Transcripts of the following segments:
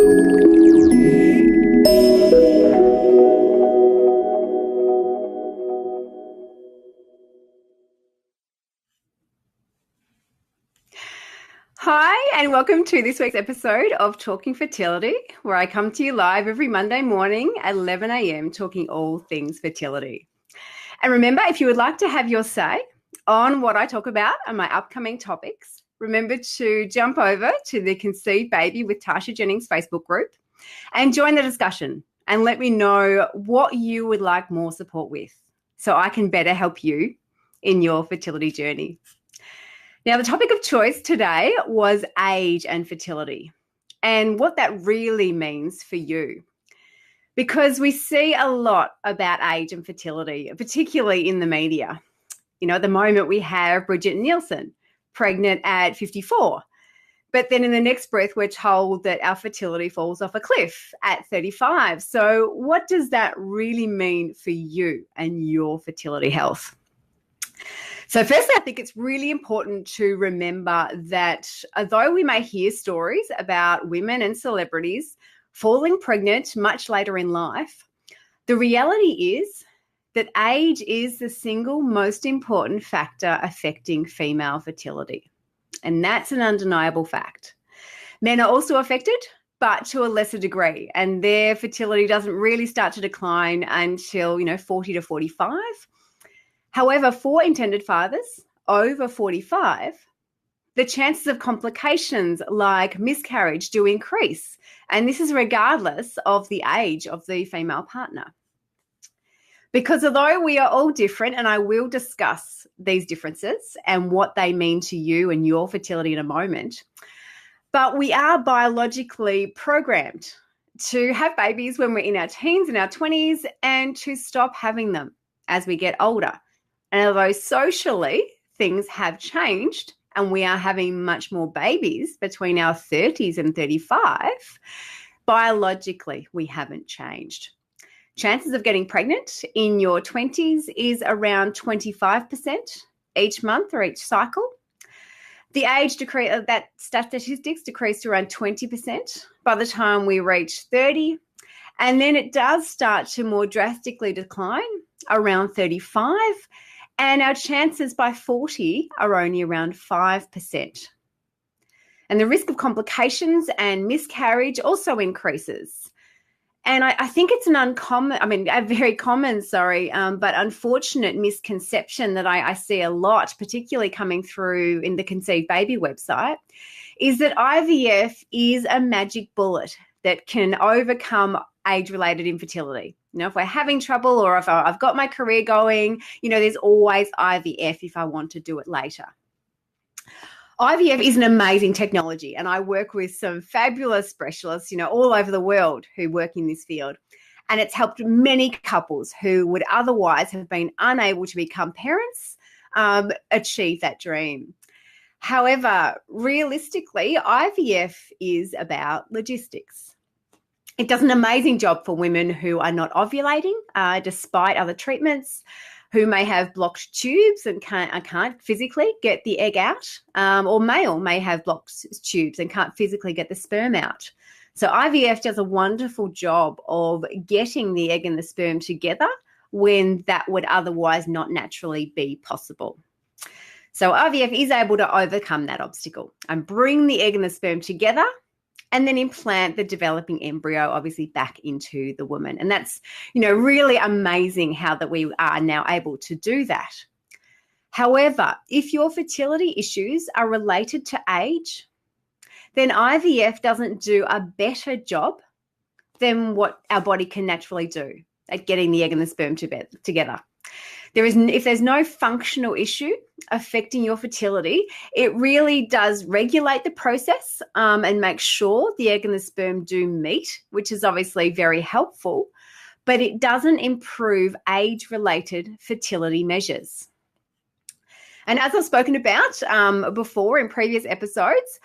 Hi, and welcome to this week's episode of Talking Fertility, where I come to you live every Monday morning at 11 a.m. talking all things fertility. And remember, if you would like to have your say on what I talk about and my upcoming topics, remember to jump over to the Conceived Baby with Tasha Jennings Facebook group and join the discussion and let me know what you would like more support with so I can better help you in your fertility journey. Now, the topic of choice today was age and fertility and what that really means for you. Because we see a lot about age and fertility, particularly in the media. You know, at the moment we have Bridget Nielsen, pregnant at 54. But then in the next breath, we're told that our fertility falls off a cliff at 35. So what does that really mean for you and your fertility health? So firstly, I think it's really important to remember that although we may hear stories about women and celebrities falling pregnant much later in life, the reality is that age is the single most important factor affecting female fertility. And that's an undeniable fact. Men are also affected, but to a lesser degree, and their fertility doesn't really start to decline until, 40 to 45. However, for intended fathers over 45, the chances of complications like miscarriage do increase, and this is regardless of the age of the female partner. Because although we are all different, and I will discuss these differences and what they mean to you and your fertility in a moment, but we are biologically programmed to have babies when we're in our teens and our 20s and to stop having them as we get older. And although socially things have changed and we are having much more babies between our 30s and 35, biologically we haven't changed. Chances of getting pregnant in your 20s is around 25% each month or each cycle. The age that statistics decrease to around 20% by the time we reach 30. And then it does start to more drastically decline around 35. And our chances by 40 are only around 5%. And the risk of complications and miscarriage also increases. And I think it's a very common, but unfortunate misconception that I see a lot, particularly coming through in the Conceived Baby website, is that IVF is a magic bullet that can overcome age-related infertility. If we're having trouble or if I've got my career going, there's always IVF if I want to do it later. IVF is an amazing technology, and I work with some fabulous specialists, all over the world who work in this field. And it's helped many couples who would otherwise have been unable to become parents achieve that dream. However, realistically, IVF is about logistics. It does an amazing job for women who are not ovulating despite other treatments, who may have blocked tubes and can't physically get the egg out, or male may have blocked tubes and can't physically get the sperm out. So IVF does a wonderful job of getting the egg and the sperm together when that would otherwise not naturally be possible. So IVF is able to overcome that obstacle and bring the egg and the sperm together and then implant the developing embryo obviously back into the woman. And that's, really amazing how that we are now able to do that. However, if your fertility issues are related to age, then IVF doesn't do a better job than what our body can naturally do at getting the egg and the sperm together. If there's no functional issue affecting your fertility, it really does regulate the process and make sure the egg and the sperm do meet, which is obviously very helpful, but it doesn't improve age-related fertility measures. And as I've spoken about before in previous episodes,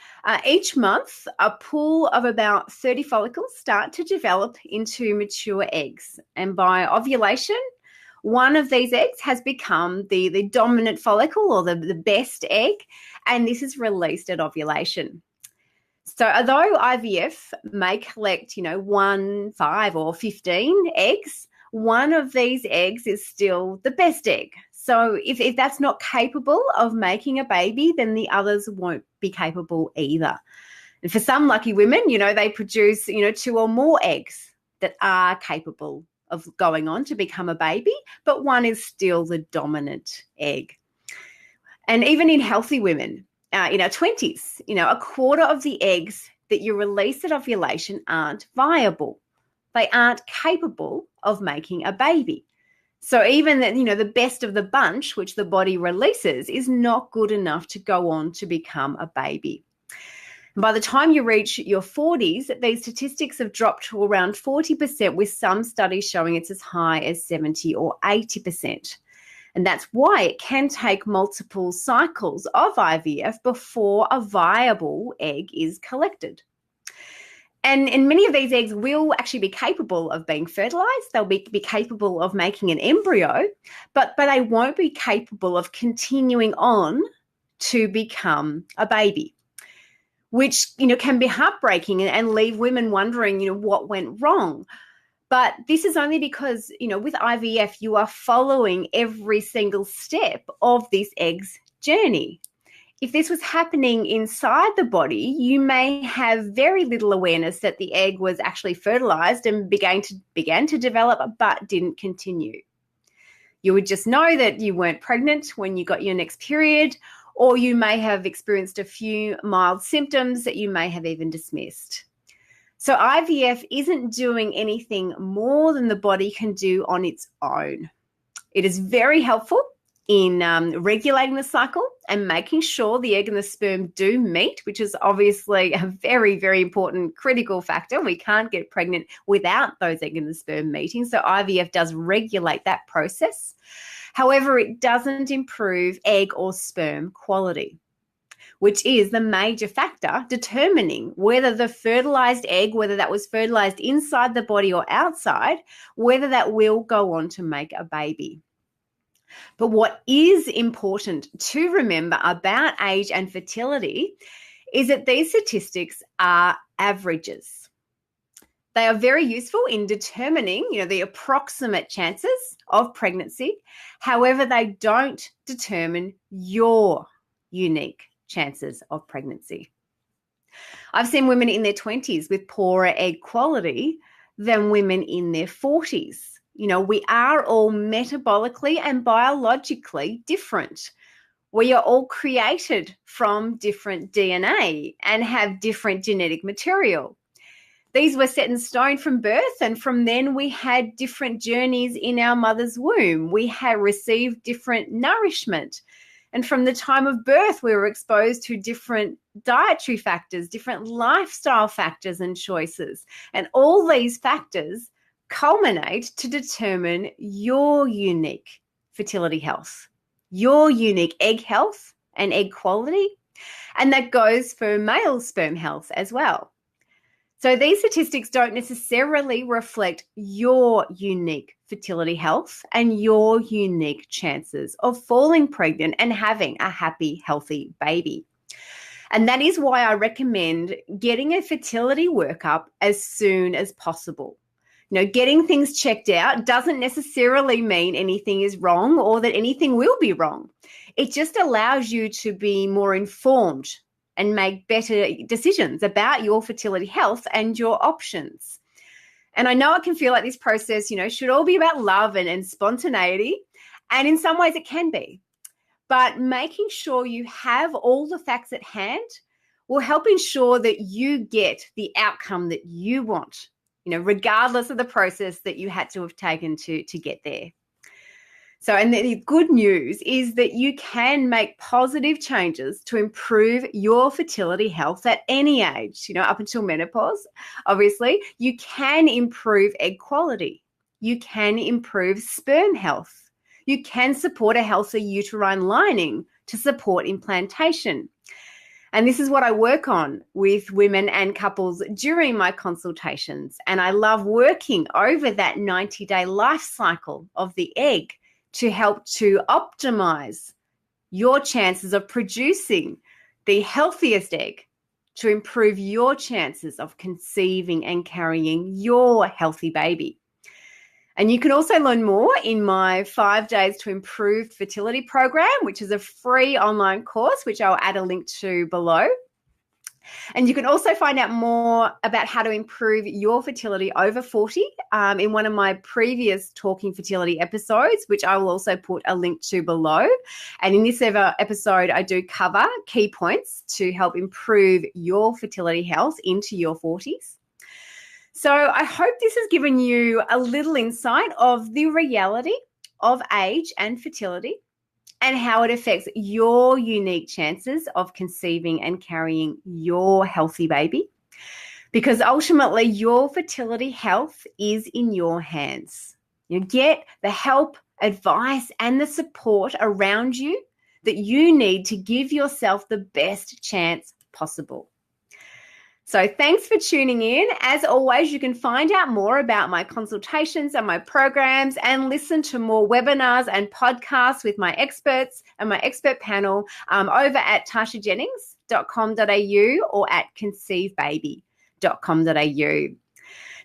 each month a pool of about 30 follicles start to develop into mature eggs. And by ovulation, one of these eggs has become the dominant follicle or the best egg, and this is released at ovulation. So although IVF may collect, 1, 5, or 15 eggs, one of these eggs is still the best egg. So if that's not capable of making a baby, then the others won't be capable either. And for some lucky women, they produce, 2 or more eggs that are capable of going on to become a baby, but one is still the dominant egg. And even in healthy women, in our 20s, a quarter of the eggs that you release at ovulation aren't viable. They aren't capable of making a baby. So even that, the best of the bunch, which the body releases, is not good enough to go on to become a baby. And by the time you reach your 40s, these statistics have dropped to around 40%, with some studies showing it's as high as 70 or 80%. And that's why it can take multiple cycles of IVF before a viable egg is collected. And many of these eggs will actually be capable of being fertilized. They'll be capable of making an embryo, but they won't be capable of continuing on to become a baby, which, can be heartbreaking and leave women wondering, what went wrong. But this is only because, with IVF, you are following every single step of this egg's journey. If this was happening inside the body, you may have very little awareness that the egg was actually fertilized and began to develop, but didn't continue. You would just know that you weren't pregnant when you got your next period, or you may have experienced a few mild symptoms that you may have even dismissed. So IVF isn't doing anything more than the body can do on its own. It is very helpful in regulating the cycle and making sure the egg and the sperm do meet, which is obviously a very, very important critical factor. We can't get pregnant without those egg and the sperm meeting. So IVF does regulate that process. However, it doesn't improve egg or sperm quality, which is the major factor determining whether the fertilized egg, whether that was fertilized inside the body or outside, whether that will go on to make a baby. But what is important to remember about age and fertility is that these statistics are averages. They are very useful in determining, the approximate chances of pregnancy. However, they don't determine your unique chances of pregnancy. I've seen women in their 20s with poorer egg quality than women in their 40s. We are all metabolically and biologically different. We are all created from different DNA and have different genetic material. These were set in stone from birth, and from then we had different journeys in our mother's womb. We had received different nourishment. And from the time of birth, we were exposed to different dietary factors, different lifestyle factors and choices. And all these factors culminate to determine your unique fertility health, your unique egg health and egg quality. And that goes for male sperm health as well. So these statistics don't necessarily reflect your unique fertility health and your unique chances of falling pregnant and having a happy, healthy baby. And that is why I recommend getting a fertility workup as soon as possible. Getting things checked out doesn't necessarily mean anything is wrong or that anything will be wrong. It just allows you to be more informed and make better decisions about your fertility health and your options. And I know it can feel like this process, should all be about love and spontaneity. And in some ways it can be. But making sure you have all the facts at hand will help ensure that you get the outcome that you want, regardless of the process that you had to have taken to get there. So, and the good news is that you can make positive changes to improve your fertility health at any age, up until menopause. Obviously, you can improve egg quality. You can improve sperm health. You can support a healthy uterine lining to support implantation. And this is what I work on with women and couples during my consultations. And I love working over that 90-day life cycle of the egg to help to optimize your chances of producing the healthiest egg to improve your chances of conceiving and carrying your healthy baby. And you can also learn more in my 5 Days to Improved Fertility program, which is a free online course, which I'll add a link to below. And you can also find out more about how to improve your fertility over 40 in one of my previous Talking Fertility episodes, which I will also put a link to below. And in this episode, I do cover key points to help improve your fertility health into your 40s. So I hope this has given you a little insight of the reality of age and fertility, and how it affects your unique chances of conceiving and carrying your healthy baby. Because ultimately, your fertility health is in your hands. You get the help, advice, and the support around you that you need to give yourself the best chance possible. So thanks for tuning in. As always, you can find out more about my consultations and my programs and listen to more webinars and podcasts with my experts and my expert panel over at tashajennings.com.au or at conceivebaby.com.au.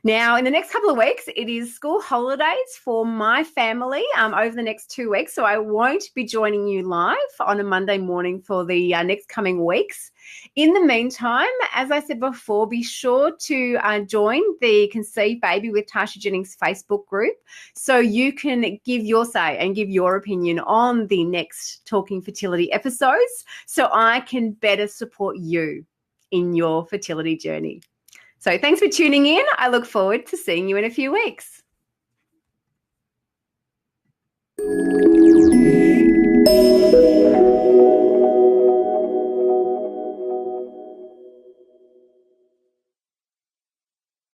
Now, in the next couple of weeks, it is school holidays for my family over the next 2 weeks, so I won't be joining you live on a Monday morning for the next coming weeks. In the meantime, as I said before, be sure to join the Conceive Baby with Tasha Jennings Facebook group so you can give your say and give your opinion on the next Talking Fertility episodes so I can better support you in your fertility journey. So thanks for tuning in. I look forward to seeing you in a few weeks.